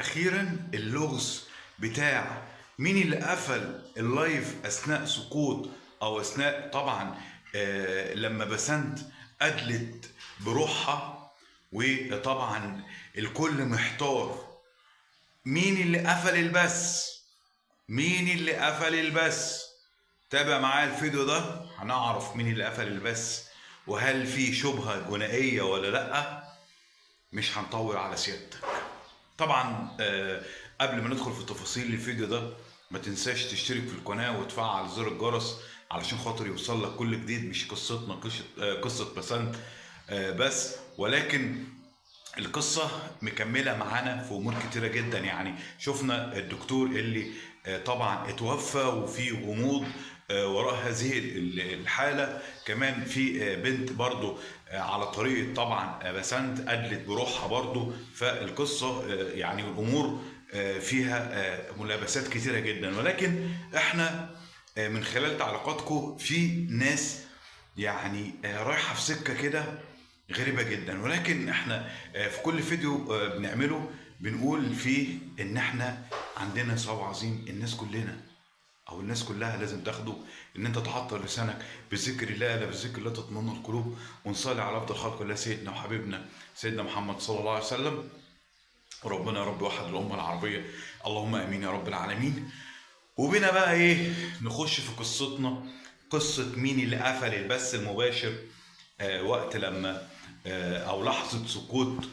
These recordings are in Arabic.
اخيرا اللغز بتاع مين اللي قفل اللايف اثناء سقوط او اثناء طبعا لما بسنت ادلت بروحها. وطبعا الكل محتار مين اللي قفل البث. مين اللي قفل البث؟ تابع معايا الفيديو ده هنعرف مين اللي قفل البث وهل في شبهة جنائية ولا لأ. مش هنطول على سيادتك. طبعا قبل ما ندخل في تفاصيل الفيديو ده ما تنساش تشترك في القناة وتفعل زر الجرس علشان خاطر يوصل لك كل جديد. مش قصتنا قصة بسنت بس، ولكن القصة مكملة معانا في أمور كتيرة جدا. يعني شفنا الدكتور اللي طبعا اتوفى وفي غموض وراء هذه الحالة. كمان في بنت برضو على طريقة طبعا بسنت أدلت بروحها برضو. فالقصة يعني الأمور فيها ملابسات كتيرة جدا، ولكن احنا من خلال تعليقاتكم في ناس يعني رايحة في سكة كده غريبة جدا. ولكن احنا في كل فيديو بنعمله بنقول فيه ان احنا عندنا صواب عظيم. الناس كلنا او الناس كلها لازم تاخده ان انت تعطر لسانك بذكر الله، لا بذكر الله تطمئن القلوب. ونصلي على افضل خلق الله سيدنا وحبيبنا سيدنا محمد صلى الله عليه وسلم. وربنا يا رب وحد الامه العربيه، اللهم امين يا رب العالمين. وبنا بقى ايه، نخش في قصتنا. قصة مين اللي قفل البث المباشر وقت لما او لحظة سقوط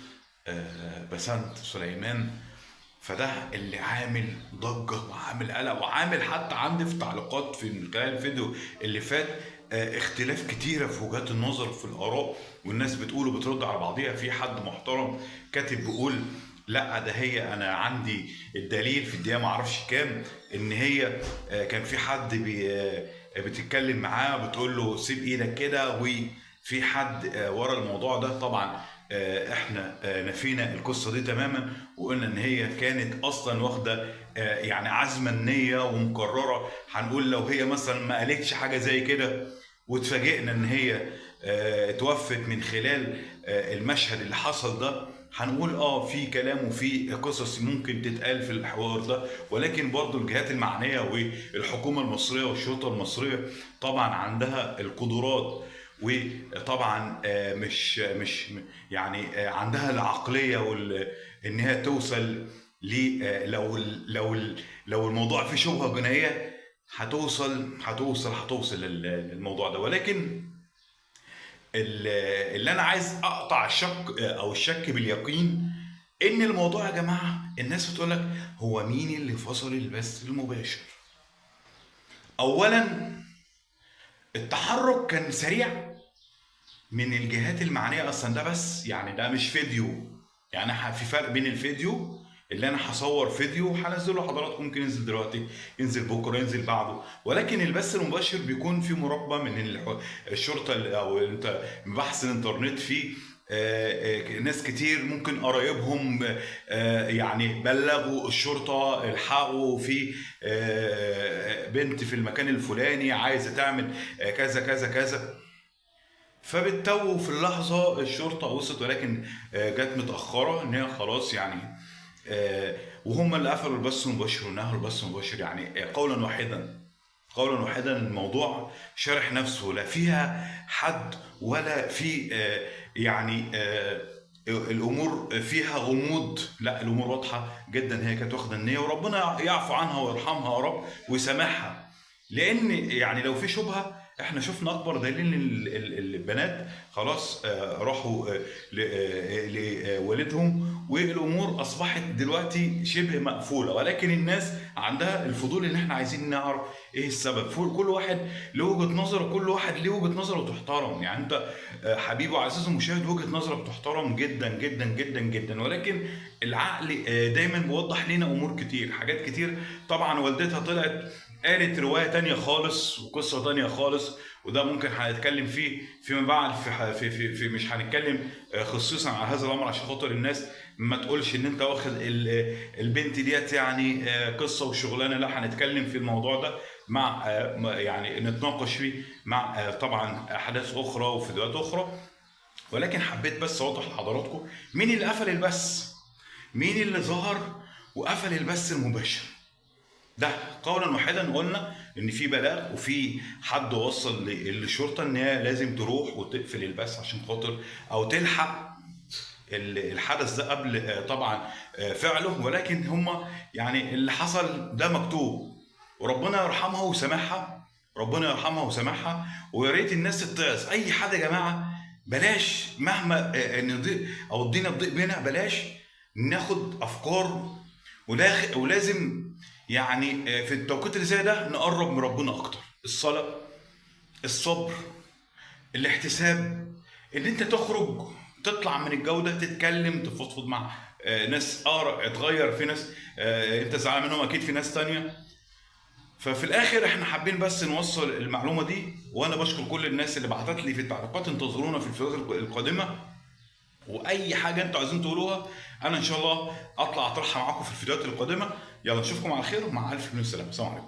بسنت سليمان. فده اللي عامل ضجة وعامل قلق وعامل حتى عندي في تعليقات في خلال الفيديو اللي فات اختلاف كتيرة في وجهات النظر في الآراء، والناس بتقول وبترد على بعضيها. في حد محترم كاتب بيقول لا ده هي انا عندي الدليل في الدقيقة معرفش كام ان هي كان في حد بتتكلم معاه بتقول له سيب ايدك كده، وفي حد ورا الموضوع ده. طبعا احنا نفينا القصه دي تماما وقلنا ان هي كانت اصلا واخده يعني عزم النيه ومكرره. هنقول لو هي مثلا ما قالتش حاجه زي كده واتفاجئنا ان هي اتوفت من خلال المشهد اللي حصل ده، هنقول في كلام وفي قصص ممكن تتقال في الحوار ده. ولكن برضو الجهات المعنيه والحكومه المصريه والشرطه المصريه طبعا عندها القدرات، وطبعا مش يعني عندها العقليه ان هي توصل ل لو الموضوع فيه شبهه جنائيه هتوصل للموضوع ده. ولكن اللي انا عايز اقطع الشك او الشك باليقين ان الموضوع يا جماعه الناس بتقول لك هو مين اللي فصل البث المباشر. اولا التحرك كان سريع من الجهات المعنيه اصلا. ده بس يعني ده مش فيديو، يعني في فرق بين الفيديو اللي انا هصور فيديو هنزله لحضراتكم، ممكن ينزل دلوقتي ينزل بكره ينزل بعده. ولكن البث المباشر بيكون في مراقبه من الشرطه او انت بحث الانترنت فيه ناس كتير ممكن قرايبهم يعني بلغوا الشرطه الحقوا في بنت في المكان الفلاني عايزه تعمل كذا كذا كذا. فبالتو في اللحظة الشرطة وصلت، ولكن جت متأخرة ان هي خلاص يعني وهم اللي قفلوا البث المباشر ونهوا البث المباشر. يعني قولا واحدا الموضوع شارح نفسه، لا فيها حد ولا في يعني الامور فيها غموض. لا الامور واضحة جدا. هي كانت واخدة النية وربنا يعفو عنها ويرحمها يا رب ويسامحها. لان يعني لو في شبهة احنا شفنا اكبر دليل البنات خلاص راحوا لوالدهم والامور اصبحت دلوقتي شبه مقفوله. ولكن الناس عندها الفضول ان احنا عايزين نعرف ايه السبب. كل واحد له وجهه نظر، كل واحد له وجهه نظره تحترم. يعني انت حبيبي وعزيزي المشاهد وجهه نظرك تحترم جدا جدا جدا جدا، ولكن العقل دايما بيوضح لنا امور كتير، حاجات كتير. طبعا والدتها طلعت قالت روايه تانية خالص وقصه تانية خالص، وده ممكن هنتكلم فيه فيما بعد في مش هنتكلم خصيصا على هذا الامر عشان خاطر الناس ما تقولش ان انت واخد البنت ديت يعني قصه وشغلانه. لا هنتكلم في الموضوع ده مع يعني نتناقش فيه مع طبعا احداث اخرى وفيديوهات اخرى. ولكن حبيت بس اوضح لحضراتكم مين اللي قفل البث، مين اللي ظهر وقفل البث المباشر. ده قولا واحدا قلنا ان في بلاغ وفي حد وصل للشرطه ان هي لازم تروح وتقفل البث عشان خاطر او تلحق الحدث ده قبل طبعا فعله. ولكن هم يعني اللي حصل ده مكتوب، وربنا يرحمها ويسامحها، ربنا يرحمها ويسامحها. ويا ريت الناس تتعظ. اي حد يا جماعه بلاش مهما نضيق او الدنيا تضيق بينا بلاش ناخد افكار، ولازم يعني في التوقيت اللي زي ده نقرب من ربنا اكتر. الصلاه، الصبر، الاحتساب، ان انت تخرج تطلع من الجوده، تتكلم، تفضفض مع ناس اقرا اتغير في ناس انت زعلان منهم، اكيد في ناس تانية. ففي الاخر احنا حابين بس نوصل المعلومه دي. وانا بشكر كل الناس اللي بعتت لي في التعليقات. انتظرونا في الفيديوهات القادمه، واي حاجه انتوا عايزين تقولوها انا ان شاء الله اطلع اطرحها معاكم في الفيديوهات القادمه. يلا نشوفكم على خير ومع الف من السلامه. السلام عليكم.